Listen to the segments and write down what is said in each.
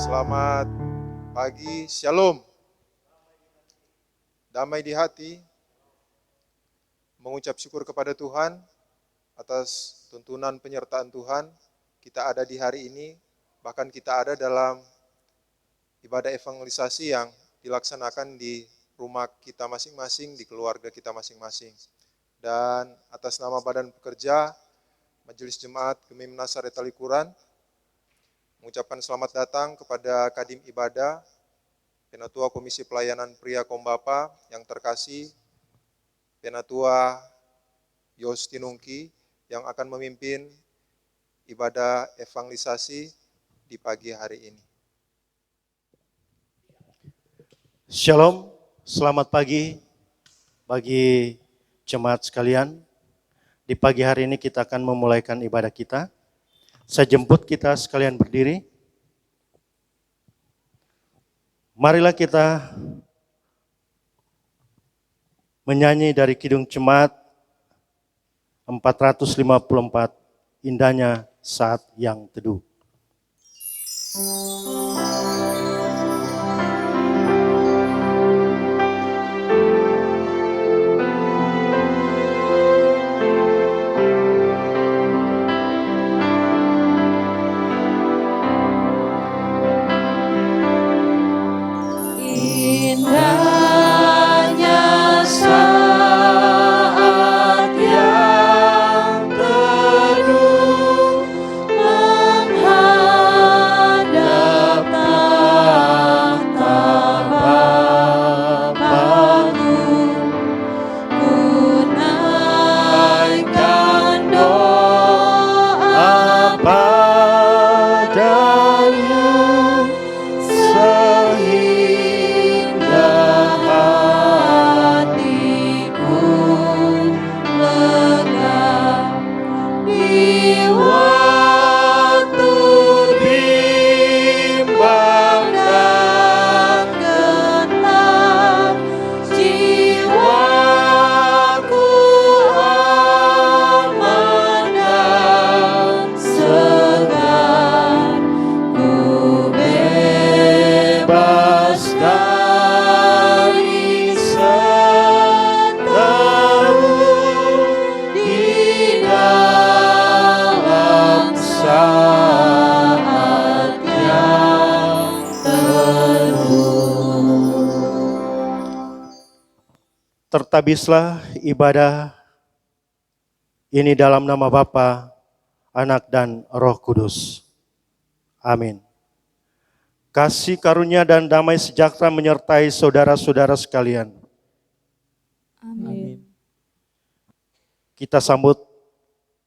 Selamat pagi, Shalom. Damai di hati, mengucap syukur kepada Tuhan atas tuntunan penyertaan Tuhan. Kita ada di hari ini, bahkan kita ada dalam ibadah evangelisasi yang dilaksanakan di rumah kita masing-masing, di keluarga kita masing-masing. Dan atas nama Badan Pekerja, Majelis Jemaat Gemim Nasaret Talikuran, mengucapkan selamat datang kepada Kadim Ibadah, Penatua Komisi Pelayanan Pria Kombapa yang terkasih, Penatua Yostinungki yang akan memimpin ibadah evangelisasi di pagi hari ini. Shalom, selamat pagi bagi jemaat sekalian. Di pagi hari ini kita akan memulaikan ibadah kita. Saya jemput kita sekalian berdiri. Marilah kita menyanyi dari Kidung Jemaat 454, Indahnya Saat Yang Teduh. Tertabislah ibadah ini dalam nama Bapa, Anak dan Roh Kudus. Amin. Kasih karunia dan damai sejahtera menyertai saudara-saudara sekalian. Amin. Kita sambut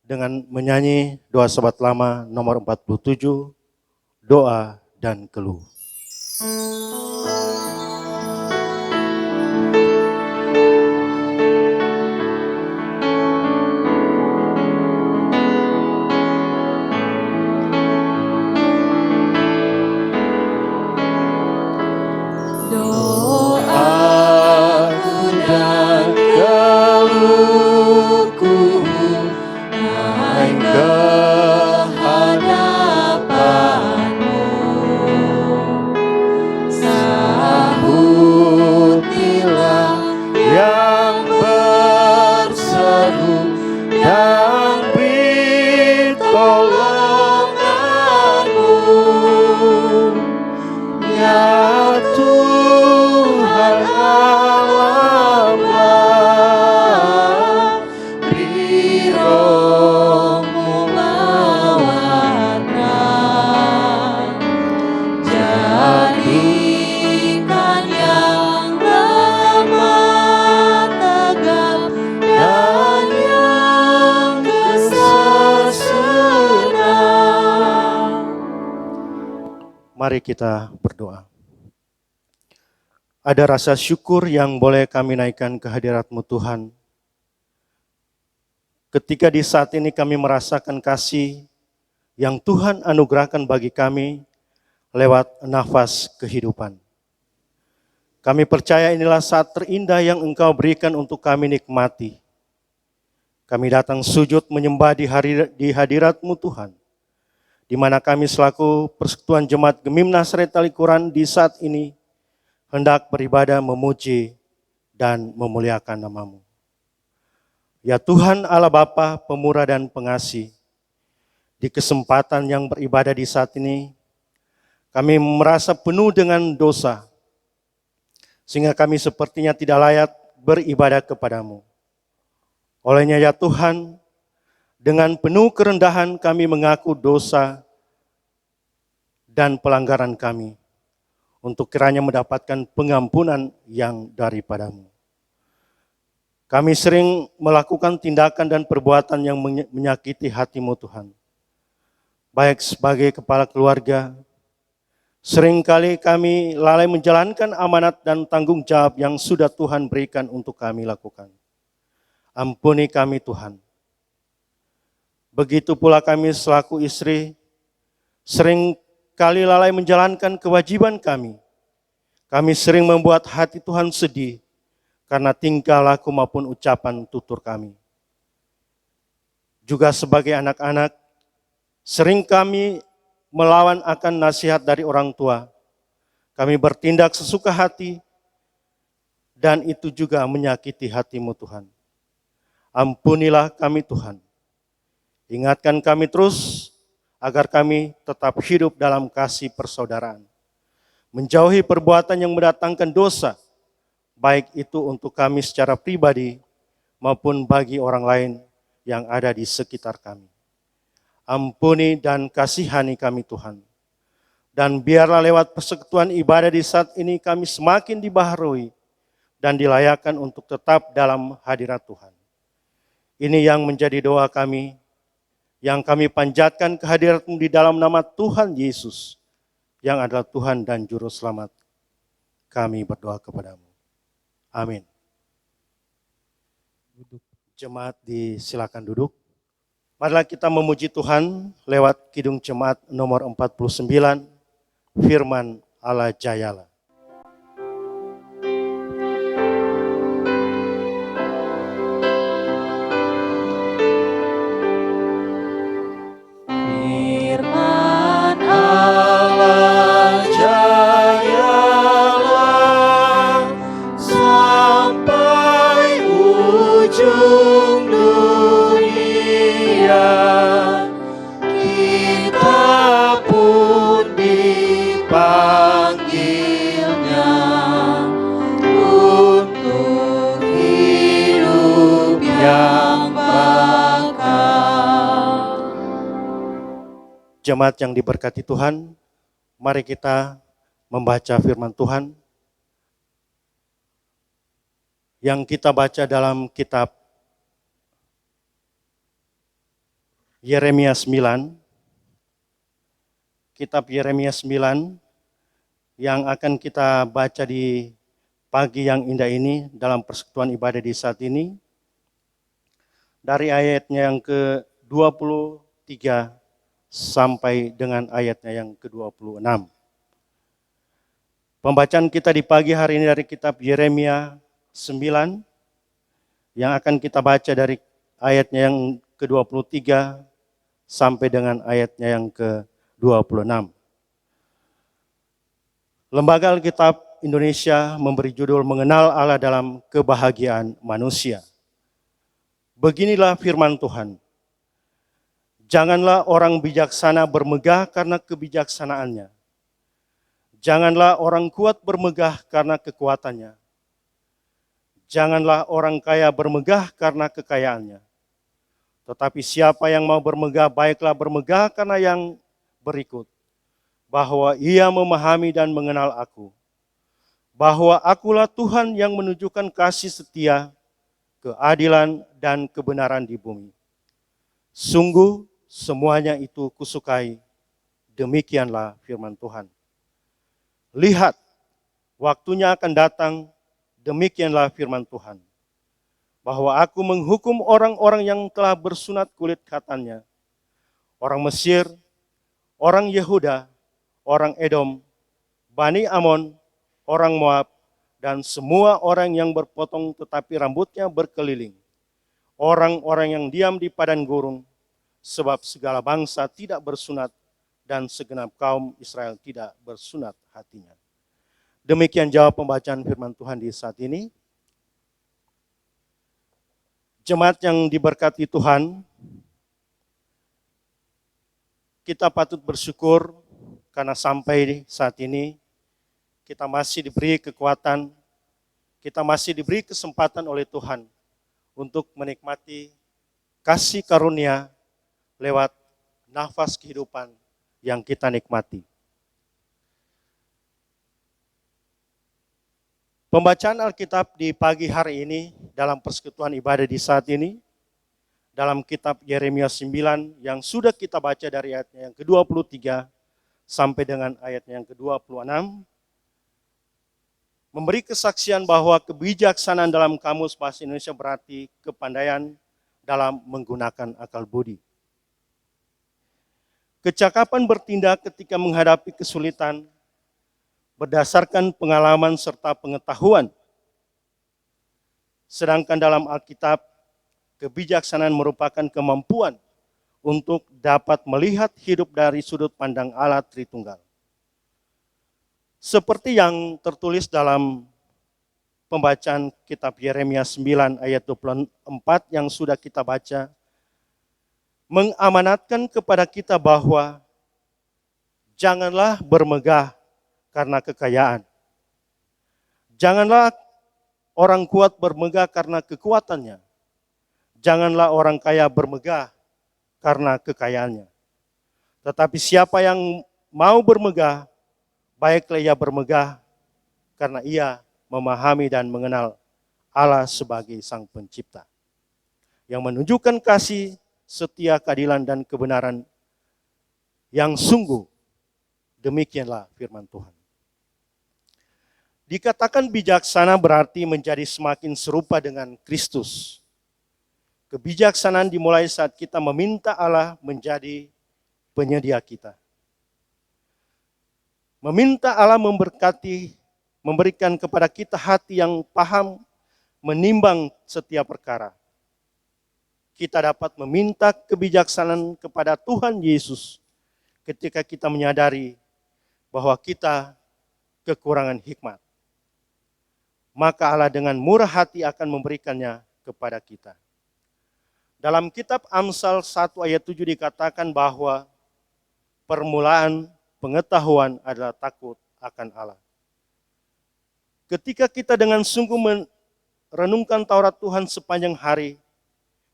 dengan menyanyi doa sahabat lama nomor 47, Doa dan Keluh. Mari kita berdoa. Ada rasa syukur yang boleh kami naikkan ke hadirat-Mu Tuhan. Ketika di saat ini kami merasakan kasih yang Tuhan anugerahkan bagi kami lewat nafas kehidupan. Kami percaya inilah saat terindah yang Engkau berikan untuk kami nikmati. Kami datang sujud menyembah di hadirat-Mu Tuhan. di mana kami selaku Persekutuan Jemaat Gemim Nazaret Tali Quran di saat ini hendak beribadah memuji dan memuliakan nama-Mu. Ya Tuhan Allah Bapa pemurah dan pengasih, di kesempatan yang beribadah di saat ini, kami merasa penuh dengan dosa, sehingga kami sepertinya tidak layak beribadah kepadamu. Olehnya ya Tuhan, dengan penuh kerendahan kami mengaku dosa dan pelanggaran kami, untuk kiranya mendapatkan pengampunan yang daripadamu. Kami sering melakukan tindakan dan perbuatan yang menyakiti hati-Mu Tuhan. Baik sebagai kepala keluarga, seringkali kami lalai menjalankan amanat dan tanggung jawab yang sudah Tuhan berikan untuk kami lakukan. Ampuni kami Tuhan. Begitu pula kami selaku istri, sering kali lalai menjalankan kewajiban kami. Kami sering membuat hati Tuhan sedih karena tingkah laku maupun ucapan tutur kami. Juga sebagai anak-anak, sering kami melawan akan nasihat dari orang tua. Kami bertindak sesuka hati dan itu juga menyakiti hati-Mu Tuhan. Ampunilah kami Tuhan. Ingatkan kami terus agar kami tetap hidup dalam kasih persaudaraan. Menjauhi perbuatan yang mendatangkan dosa, baik itu untuk kami secara pribadi maupun bagi orang lain yang ada di sekitar kami. Ampuni dan kasihani kami Tuhan. Dan biarlah lewat persekutuan ibadah di saat ini kami semakin dibaharui dan dilayakkan untuk tetap dalam hadirat Tuhan. Ini yang menjadi doa kami, yang kami panjatkan kehadirat-Mu di dalam nama Tuhan Yesus, yang adalah Tuhan dan Juru Selamat. Kami berdoa kepadamu. Amin. Jemaat disilakan duduk. Marilah kita memuji Tuhan lewat Kidung Jemaat nomor 49, Firman Allah Jayalah. Firman Allah jayalah sampai ujung dunia. Kita pun dipanggilnya untuk hidup yang bakal. Jemaat yang diberkati Tuhan, mari kita membaca firman Tuhan yang kita baca dalam kitab Yeremia 9. Kitab Yeremia 9 yang akan kita baca di pagi yang indah ini dalam persekutuan ibadah di saat ini. Dari ayatnya yang ke-23 sampai dengan ayatnya yang ke-26. Pembacaan kita di pagi hari ini dari kitab Yeremia 9 yang akan kita baca dari ayatnya yang ke-23 sampai dengan ayatnya yang ke-26. Lembaga Alkitab Indonesia memberi judul Mengenal Allah dalam Kebahagiaan Manusia. Beginilah firman Tuhan. Janganlah orang bijaksana bermegah karena kebijaksanaannya. Janganlah orang kuat bermegah karena kekuatannya. Janganlah orang kaya bermegah karena kekayaannya. Tetapi siapa yang mau bermegah, baiklah bermegah karena yang berikut. Bahwa ia memahami dan mengenal aku. Bahwa akulah Tuhan yang menunjukkan kasih setia, keadilan dan kebenaran di bumi. Sungguh semuanya itu kusukai, demikianlah firman Tuhan. Lihat, waktunya akan datang, demikianlah firman Tuhan. Bahwa aku menghukum orang-orang yang telah bersunat kulit khatannya. Orang Mesir, orang Yehuda, orang Edom, Bani Amon, orang Moab, dan semua orang yang berpotong tetapi rambutnya berkeliling. Orang-orang yang diam di padang gurun, sebab segala bangsa tidak bersunat dan segenap kaum Israel tidak bersunat hatinya. Demikian jawab pembacaan firman Tuhan di saat ini. Jemaat yang diberkati Tuhan, kita patut bersyukur karena sampai saat ini kita masih diberi kekuatan, kita masih diberi kesempatan oleh Tuhan untuk menikmati kasih karunia lewat nafas kehidupan yang kita nikmati. Pembacaan Alkitab di pagi hari ini dalam persekutuan ibadah di saat ini, dalam kitab Yeremia 9 yang sudah kita baca dari ayatnya yang ke-23 sampai dengan ayatnya yang ke-26, memberi kesaksian bahwa kebijaksanaan dalam Kamus Bahasa Indonesia berarti kepandaian dalam menggunakan akal budi. Kecakapan bertindak ketika menghadapi kesulitan berdasarkan pengalaman serta pengetahuan. Sedangkan dalam Alkitab, kebijaksanaan merupakan kemampuan untuk dapat melihat hidup dari sudut pandang Allah Tritunggal. Seperti yang tertulis dalam pembacaan kitab Yeremia 9 ayat 24 yang sudah kita baca, mengamanatkan kepada kita bahwa janganlah bermegah karena kekayaan. Janganlah orang kuat bermegah karena kekuatannya. Janganlah orang kaya bermegah karena kekayaannya. Tetapi siapa yang mau bermegah, baiklah ia bermegah karena ia memahami dan mengenal Allah sebagai Sang Pencipta, yang menunjukkan kasih, setia, keadilan, dan kebenaran yang sungguh. Demikianlah firman Tuhan. Dikatakan bijaksana berarti menjadi semakin serupa dengan Kristus. Kebijaksanaan dimulai saat kita meminta Allah menjadi penyedia kita. Meminta Allah memberkati, memberikan kepada kita hati yang paham, menimbang setiap perkara. Kita dapat meminta kebijaksanaan kepada Tuhan Yesus ketika kita menyadari bahwa kita kekurangan hikmat. Maka Allah dengan murah hati akan memberikannya kepada kita. Dalam kitab Amsal 1 ayat 7 dikatakan bahwa permulaan pengetahuan adalah takut akan Allah. Ketika kita dengan sungguh merenungkan Taurat Tuhan sepanjang hari,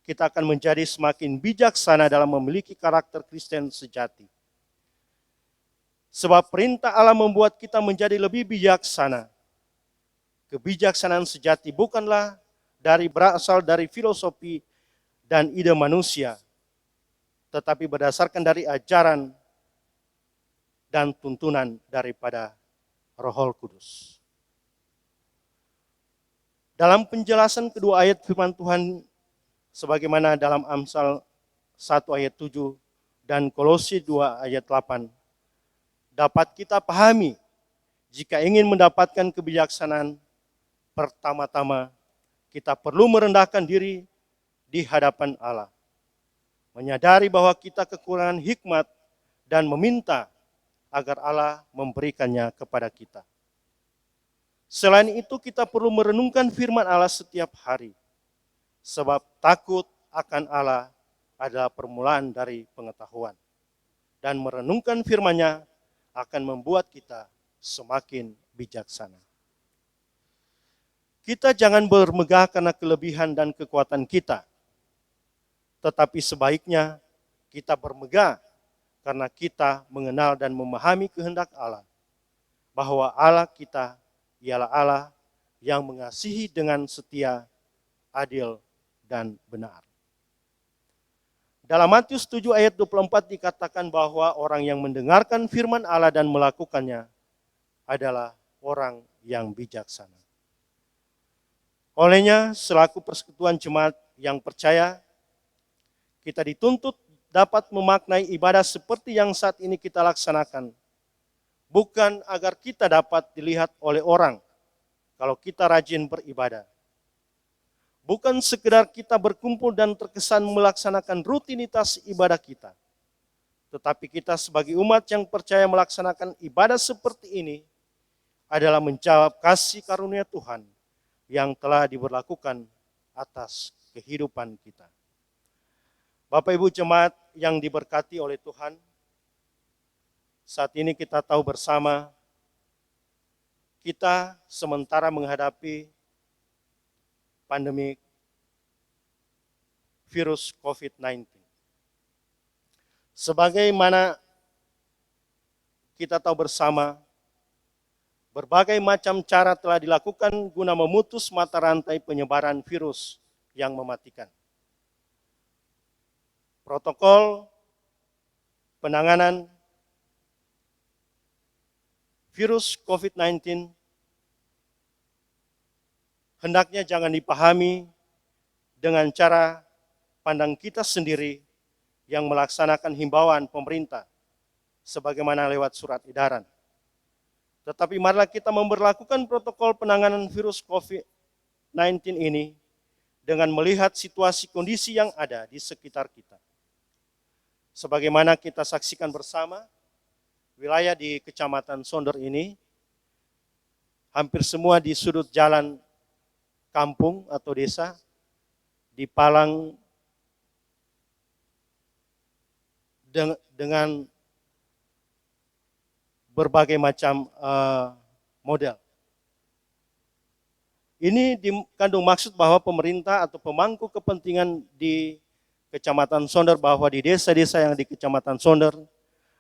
kita akan menjadi semakin bijaksana dalam memiliki karakter Kristen sejati. Sebab perintah Allah membuat kita menjadi lebih bijaksana. Kebijaksanaan sejati bukanlah berasal dari filosofi dan ide manusia, tetapi berdasarkan dari ajaran dan tuntunan daripada Roh Kudus. Dalam penjelasan kedua ayat firman Tuhan, sebagaimana dalam Amsal 1 ayat 7 dan Kolose 2 ayat 8, dapat kita pahami jika ingin mendapatkan kebijaksanaan, pertama-tama kita perlu merendahkan diri di hadapan Allah. Menyadari bahwa kita kekurangan hikmat dan meminta agar Allah memberikannya kepada kita. Selain itu kita perlu merenungkan firman Allah setiap hari. Sebab takut akan Allah adalah permulaan dari pengetahuan. Dan merenungkan firman-Nya akan membuat kita semakin bijaksana. Kita jangan bermegah karena kelebihan dan kekuatan kita. Tetapi sebaiknya kita bermegah karena kita mengenal dan memahami kehendak Allah. Bahwa Allah kita ialah Allah yang mengasihi dengan setia, adil, dan benar. Dalam Matius 7 ayat 24 dikatakan bahwa orang yang mendengarkan firman Allah dan melakukannya adalah orang yang bijaksana. Olehnya, selaku persekutuan jemaat yang percaya, kita dituntut dapat memaknai ibadah seperti yang saat ini kita laksanakan. Bukan agar kita dapat dilihat oleh orang kalau kita rajin beribadah. Bukan sekedar kita berkumpul dan terkesan melaksanakan rutinitas ibadah kita. Tetapi kita sebagai umat yang percaya melaksanakan ibadah seperti ini adalah menjawab kasih karunia Tuhan yang telah diberlakukan atas kehidupan kita. Bapak Ibu jemaat yang diberkati oleh Tuhan, saat ini kita tahu bersama, kita sementara menghadapi pandemi virus COVID-19. Sebagaimana kita tahu bersama, berbagai macam cara telah dilakukan guna memutus mata rantai penyebaran virus yang mematikan. Protokol penanganan virus COVID-19 hendaknya jangan dipahami dengan cara pandang kita sendiri yang melaksanakan himbauan pemerintah sebagaimana lewat surat edaran. Tetapi marilah kita memberlakukan protokol penanganan virus COVID-19 ini dengan melihat situasi kondisi yang ada di sekitar kita. Sebagaimana kita saksikan bersama, wilayah di Kecamatan Sonder ini, hampir semua di sudut jalan kampung atau desa, dipalang dengan berbagai macam model. Ini dikandung maksud bahwa pemerintah atau pemangku kepentingan di Kecamatan Sonder, bahwa di desa-desa yang di Kecamatan Sonder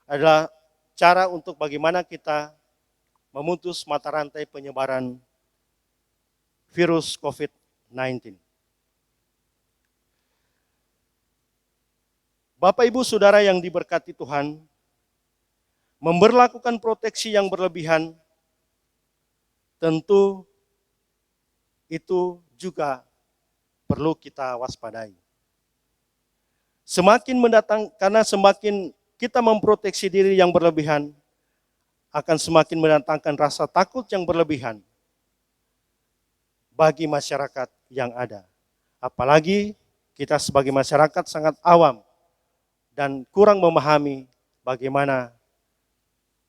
adalah cara untuk bagaimana kita memutus mata rantai penyebaran virus COVID-19. Bapak Ibu Saudara yang diberkati Tuhan, memberlakukan proteksi yang berlebihan tentu itu juga perlu kita waspadai. Karena semakin kita memproteksi diri yang berlebihan, akan semakin mendatangkan rasa takut yang berlebihan bagi masyarakat yang ada. Apalagi kita sebagai masyarakat sangat awam dan kurang memahami bagaimana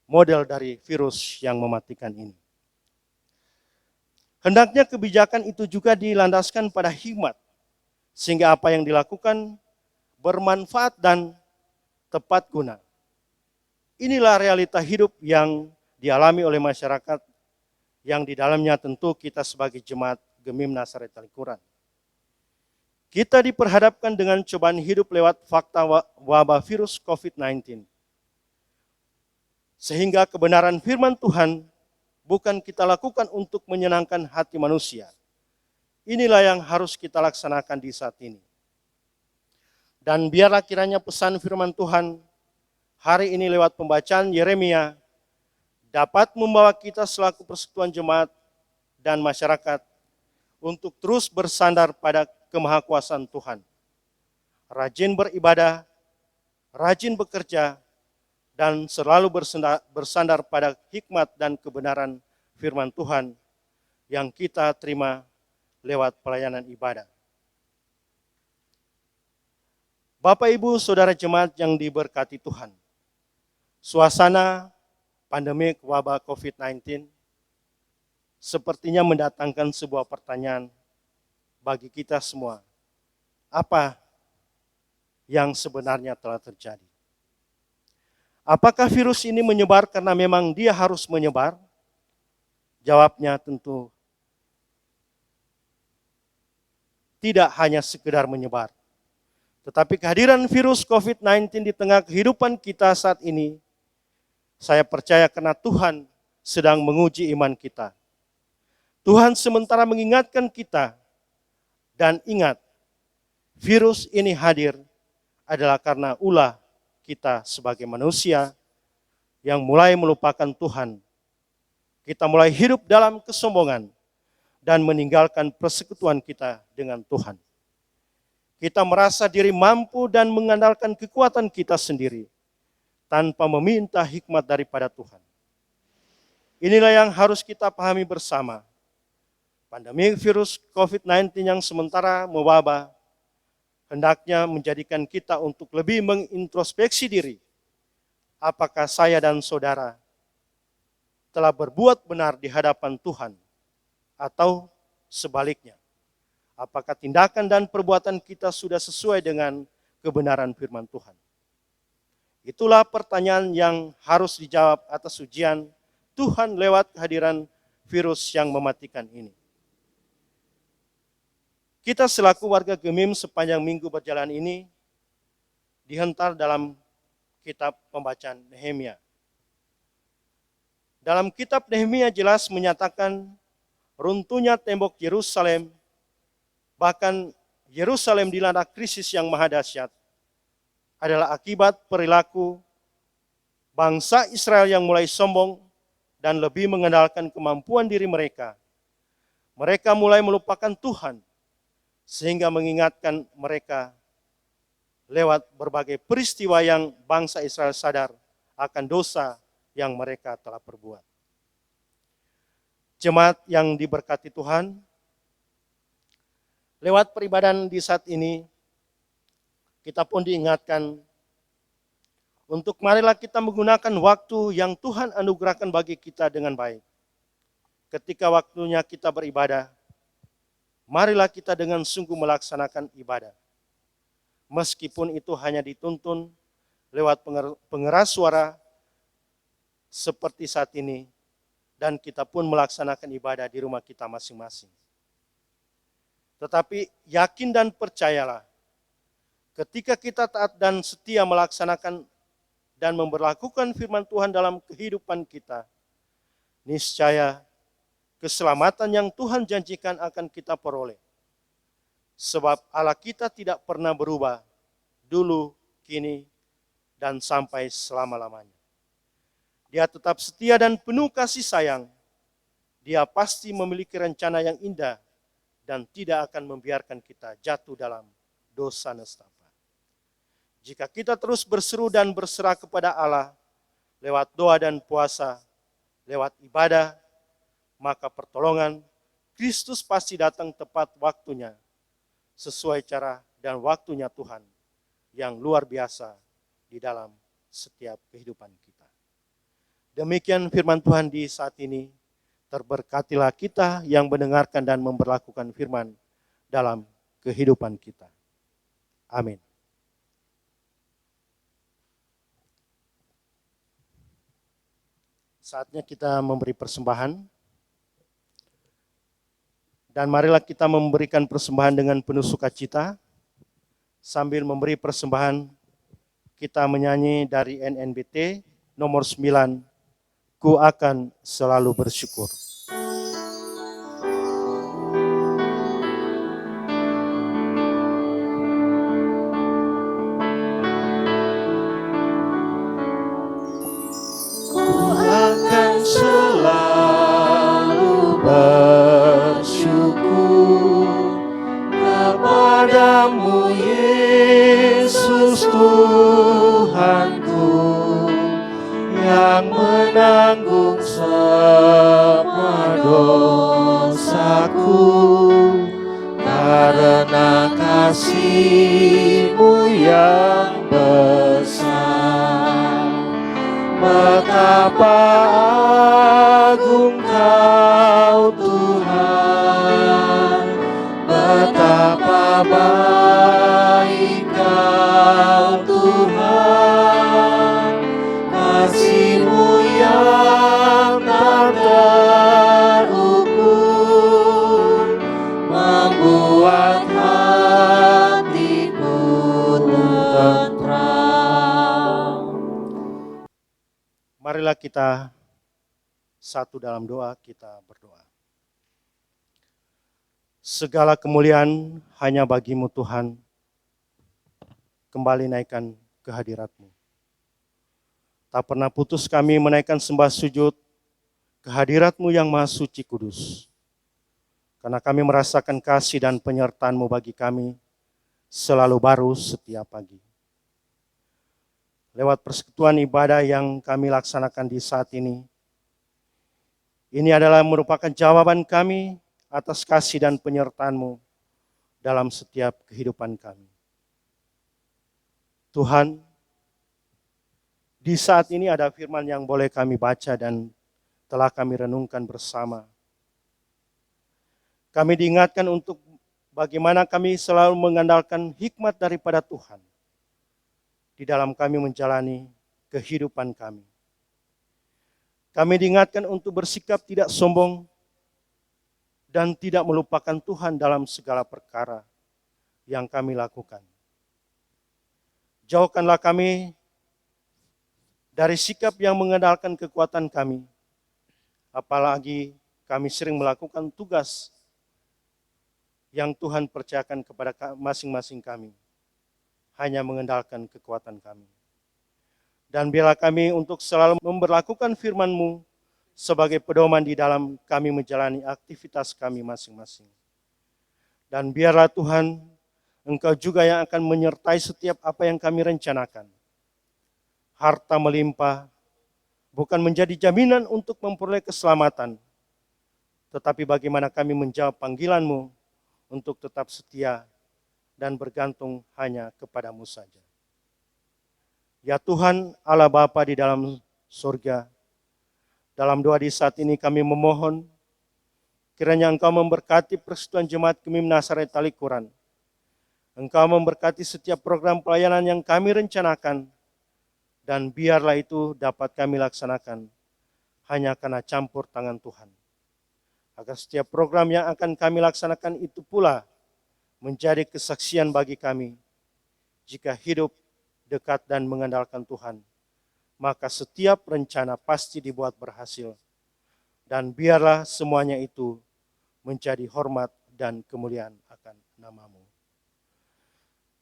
model dari virus yang mematikan ini. Hendaknya kebijakan itu juga dilandaskan pada hikmat, sehingga apa yang dilakukan bermanfaat dan tepat guna. Inilah realita hidup yang dialami oleh masyarakat yang di dalamnya tentu kita sebagai jemaat Gemim Nazaret Talikuran. Kita diperhadapkan dengan cobaan hidup lewat fakta wabah virus COVID-19. Sehingga kebenaran firman Tuhan bukan kita lakukan untuk menyenangkan hati manusia. Inilah yang harus kita laksanakan di saat ini. Dan biarlah kiranya pesan firman Tuhan hari ini lewat pembacaan Yeremia dapat membawa kita selaku persekutuan jemaat dan masyarakat untuk terus bersandar pada kemahakuasaan Tuhan. Rajin beribadah, rajin bekerja, dan selalu bersandar pada hikmat dan kebenaran firman Tuhan yang kita terima lewat pelayanan ibadah. Bapak Ibu Saudara jemaat yang diberkati Tuhan, suasana pandemi wabah COVID-19 sepertinya mendatangkan sebuah pertanyaan bagi kita semua. Apa yang sebenarnya telah terjadi? Apakah virus ini menyebar karena memang dia harus menyebar? Jawabnya tentu tidak hanya sekedar menyebar. Tetapi kehadiran virus COVID-19 di tengah kehidupan kita saat ini, saya percaya karena Tuhan sedang menguji iman kita. Tuhan sementara mengingatkan kita, dan ingat, virus ini hadir adalah karena ulah kita sebagai manusia yang mulai melupakan Tuhan. Kita mulai hidup dalam kesombongan dan meninggalkan persekutuan kita dengan Tuhan. Kita merasa diri mampu dan mengandalkan kekuatan kita sendiri tanpa meminta hikmat daripada Tuhan. Inilah yang harus kita pahami bersama. Pandemi virus COVID-19 yang sementara mewabah hendaknya menjadikan kita untuk lebih mengintrospeksi diri apakah saya dan saudara telah berbuat benar di hadapan Tuhan atau sebaliknya? Apakah tindakan dan perbuatan kita sudah sesuai dengan kebenaran firman Tuhan? Itulah pertanyaan yang harus dijawab atas ujian Tuhan lewat kehadiran virus yang mematikan ini. Kita selaku warga Gemim sepanjang minggu berjalan ini dihentar dalam kitab pembacaan Nehemia. Dalam kitab Nehemia jelas menyatakan runtuhnya tembok Yerusalem, bahkan Yerusalem dilanda krisis yang maha dahsyat, adalah akibat perilaku bangsa Israel yang mulai sombong dan lebih mengandalkan kemampuan diri mereka. Mereka mulai melupakan Tuhan, sehingga mengingatkan mereka lewat berbagai peristiwa yang bangsa Israel sadar akan dosa yang mereka telah perbuat. Jemaat yang diberkati Tuhan, lewat peribadahan di saat ini, kita pun diingatkan untuk marilah kita menggunakan waktu yang Tuhan anugerahkan bagi kita dengan baik. Ketika waktunya kita beribadah, marilah kita dengan sungguh melaksanakan ibadah. Meskipun itu hanya dituntun lewat pengeras suara seperti saat ini, dan kita pun melaksanakan ibadah di rumah kita masing-masing. Tetapi yakin dan percayalah, ketika kita taat dan setia melaksanakan dan memberlakukan firman Tuhan dalam kehidupan kita, niscaya keselamatan yang Tuhan janjikan akan kita peroleh. Sebab Allah kita tidak pernah berubah, dulu, kini, dan sampai selama-lamanya. Dia tetap setia dan penuh kasih sayang. Dia pasti memiliki rencana yang indah dan tidak akan membiarkan kita jatuh dalam dosa nestapa. Jika kita terus berseru dan berserah kepada Allah lewat doa dan puasa, lewat ibadah, maka pertolongan Kristus pasti datang tepat waktunya, sesuai cara dan waktunya Tuhan yang luar biasa di dalam setiap kehidupan kita. Demikian firman Tuhan di saat ini. Terberkatilah kita yang mendengarkan dan memberlakukan firman dalam kehidupan kita. Amin. Saatnya kita memberi persembahan. Dan marilah kita memberikan persembahan dengan penuh sukacita. Sambil memberi persembahan, kita menyanyi dari NNBT nomor 9, Ku akan selalu bersyukur. Ku akan selalu bersyukur kepadamu Yesus Tuhanku, yang menanggung semua dosaku, karena kasih-Mu yang besar. Betapa agung Kau Tuhan, betapa baik Kau Tuhan, kasih-Mu yang tak terukur membuat hatiku tentram. Marilah kita satu dalam doa, kita berdoa. Segala kemuliaan hanya bagi-Mu Tuhan, kembali naikkan kehadirat-Mu. Tak pernah putus kami menaikkan sembah sujud kehadirat-Mu yang maha suci kudus. Karena kami merasakan kasih dan penyertaan-Mu bagi kami selalu baru setiap pagi. Lewat persekutuan ibadah yang kami laksanakan di saat ini adalah merupakan jawaban kami atas kasih dan penyertaan-Mu dalam setiap kehidupan kami. Tuhan, Di saat ini ada firman yang boleh kami baca dan telah kami renungkan bersama. Kami diingatkan untuk bagaimana kami selalu mengandalkan hikmat daripada Tuhan di dalam kami menjalani kehidupan kami. Kami diingatkan untuk bersikap tidak sombong dan tidak melupakan Tuhan dalam segala perkara yang kami lakukan. Jauhkanlah kami dari sikap yang mengandalkan kekuatan kami, apalagi kami sering melakukan tugas yang Tuhan percayakan kepada masing-masing kami, hanya mengandalkan kekuatan kami. Dan biarlah kami untuk selalu memberlakukan firman-Mu sebagai pedoman di dalam kami menjalani aktivitas kami masing-masing. Dan biarlah Tuhan, Engkau juga yang akan menyertai setiap apa yang kami rencanakan. Harta melimpah bukan menjadi jaminan untuk memperoleh keselamatan, tetapi bagaimana kami menjawab panggilan-Mu untuk tetap setia dan bergantung hanya kepadamu saja. Ya Tuhan Allah Bapa di dalam surga, dalam doa di saat ini kami memohon, kiranya Engkau memberkati Persekutuan Jemaat Gemim Nazaret Talikuran. Engkau memberkati setiap program pelayanan yang kami rencanakan, dan biarlah itu dapat kami laksanakan hanya karena campur tangan Tuhan. Agar setiap program yang akan kami laksanakan itu pula menjadi kesaksian bagi kami. Jika hidup dekat dan mengandalkan Tuhan, maka setiap rencana pasti dibuat berhasil. Dan biarlah semuanya itu menjadi hormat dan kemuliaan akan nama-Mu.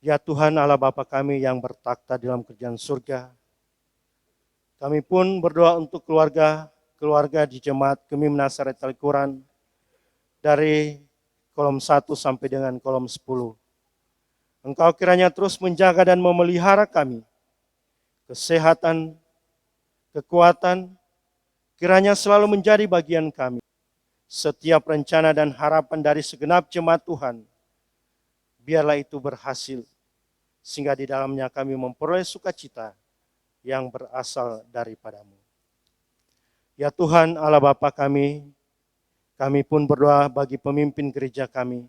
Ya Tuhan Allah Bapa kami yang bertakhta dalam kerajaan surga, kami pun berdoa untuk keluarga di Jemaat Gemim Nazaret Talikuran dari kolom 1 sampai dengan kolom 10. Engkau kiranya terus menjaga dan memelihara kami. Kesehatan, kekuatan, kiranya selalu menjadi bagian kami. Setiap rencana dan harapan dari segenap jemaat Tuhan, biarlah itu berhasil, sehingga di dalamnya kami memperoleh sukacita yang berasal daripada-Mu. Ya Tuhan Allah Bapa kami pun berdoa bagi pemimpin gereja kami,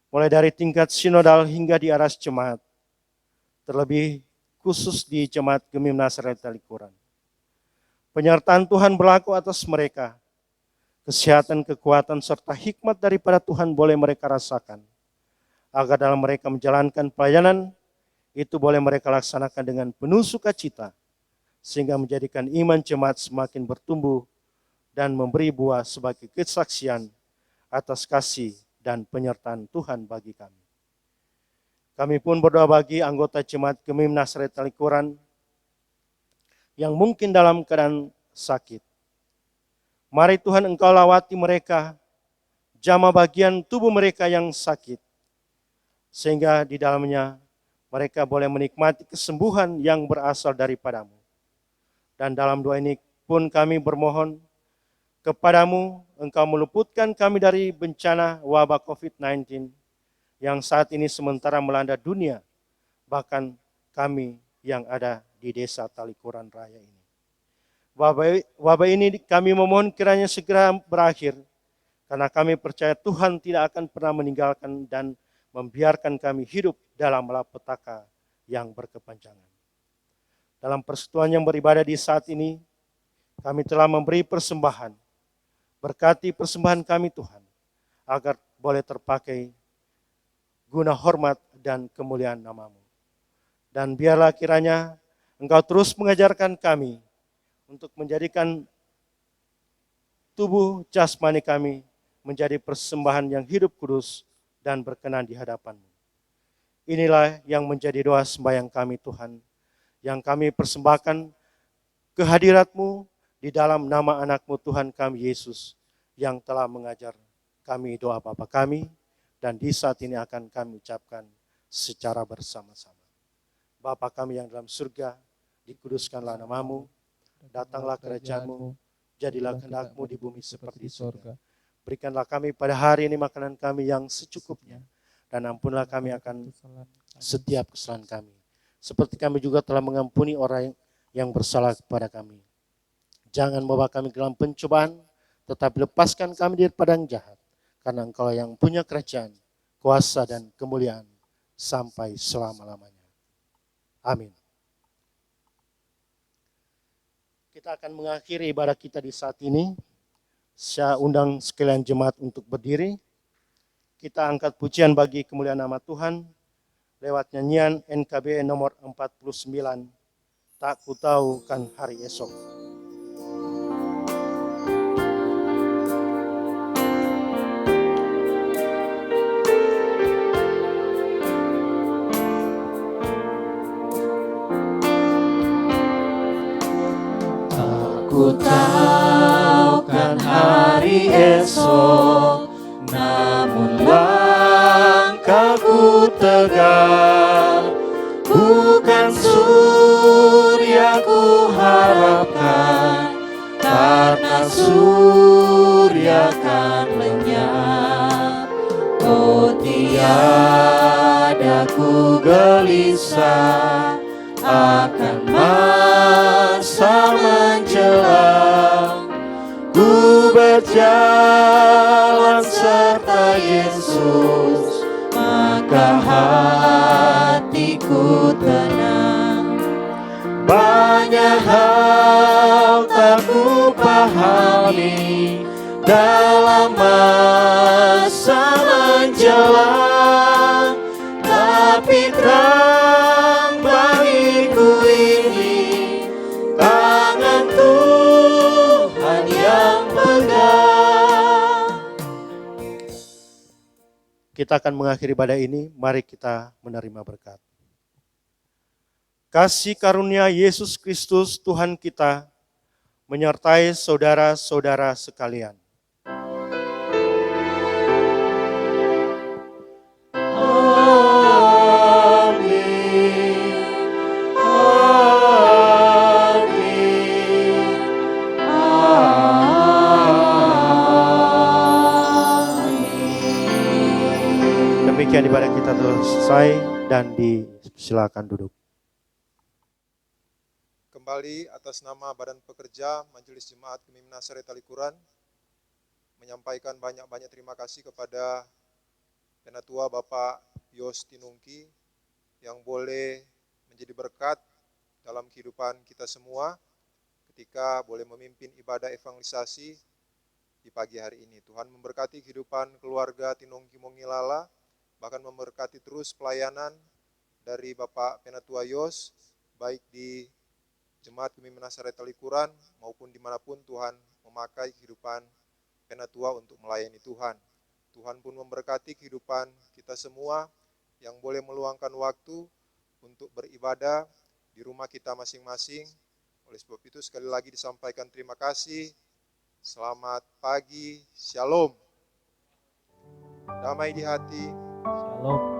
mulai dari tingkat sinodal hingga di aras jemaat, terlebih khusus di Jemaat Gemim Nazaret Talikuran. Penyertaan Tuhan berlaku atas mereka, kesehatan, kekuatan, serta hikmat daripada Tuhan boleh mereka rasakan, agar dalam mereka menjalankan pelayanan, itu boleh mereka laksanakan dengan penuh sukacita, sehingga menjadikan iman jemaat semakin bertumbuh dan memberi buah sebagai kesaksian atas kasih dan penyertaan Tuhan bagi kami. Kami pun berdoa bagi anggota Jemaat Gemim Nazaret Talikuran yang mungkin dalam keadaan sakit. Mari Tuhan Engkau lawati mereka, jamah bagian tubuh mereka yang sakit, sehingga di dalamnya mereka boleh menikmati kesembuhan yang berasal daripada-Mu. Dan dalam doa ini pun kami bermohon kepada-Mu, Engkau meluputkan kami dari bencana wabah COVID-19 yang saat ini sementara melanda dunia, bahkan kami yang ada di desa Talikuran Raya ini. Wabah ini kami memohon kiranya segera berakhir, karena kami percaya Tuhan tidak akan pernah meninggalkan dan membiarkan kami hidup dalam malapetaka yang berkepanjangan. Dalam persekutuan yang beribadah di saat ini, kami telah memberi persembahan. Berkati persembahan kami Tuhan, agar boleh terpakai guna hormat dan kemuliaan nama-Mu. Dan biarlah kiranya Engkau terus mengajarkan kami untuk menjadikan tubuh jasmani kami menjadi persembahan yang hidup kudus dan berkenan di hadapan-Mu. Inilah yang menjadi doa sembahyang kami Tuhan, yang kami persembahkan kehadirat-Mu di dalam nama anak-Mu Tuhan kami Yesus, yang telah mengajar kami doa Bapa kami, dan di saat ini akan kami ucapkan secara bersama-sama. Bapa kami yang dalam surga, dikuduskanlah nama-Mu, datanglah kerajaan-Mu, jadilah kehendak-Mu di bumi seperti di surga. Berikanlah kami pada hari ini makanan kami yang secukupnya, dan ampunlah kami akan setiap kesalahan kami, seperti kami juga telah mengampuni orang yang bersalah kepada kami. Jangan membawa kami ke dalam pencobaan, tetapi lepaskan kami daripada yang jahat. Karena Engkau yang punya kerajaan, kuasa dan kemuliaan sampai selama-lamanya. Amin. Kita akan mengakhiri ibadah kita di saat ini. Saya undang sekalian jemaat untuk berdiri. Kita angkat pujian bagi kemuliaan nama Tuhan lewat nyanyian NKB nomor 49, Tak Ku Tahu Kan Hari Esok. Ku tahu kan hari esok, namun langkahku tegak. Bukan surya ku harapkan, karena surya kan lenyap. Oh tiada ku gelisah akan masa menjelang. Ku berjalan serta Yesus, maka hatiku tenang. Banyak hal tak ku pahami dalam masa menjelang, tapi terang bagiku ini tangan Tuhan yang pegang. Kita akan mengakhiri ibadah ini, mari kita menerima berkat. Kasih karunia Yesus Kristus Tuhan kita menyertai saudara-saudara sekalian. Demikian ibadah kita telah selesai dan disilakan duduk. Kembali atas nama Badan Pekerja Majelis Jemaat Kemim Nasaret Talikuran menyampaikan banyak-banyak terima kasih kepada Penatua Bapak Yos Tinungki yang boleh menjadi berkat dalam kehidupan kita semua ketika boleh memimpin ibadah evangelisasi di pagi hari ini. Tuhan memberkati kehidupan keluarga Tinungki Mongilala, bahkan memberkati terus pelayanan dari Bapak Penatua Yos, baik di Jemaat Kemim Nasaret Talikuran maupun dimanapun Tuhan memakai kehidupan Penatua untuk melayani Tuhan. Tuhan pun memberkati kehidupan kita semua yang boleh meluangkan waktu untuk beribadah di rumah kita masing-masing. Oleh sebab itu sekali lagi disampaikan terima kasih. Selamat pagi, shalom. Damai di hati. Shalom.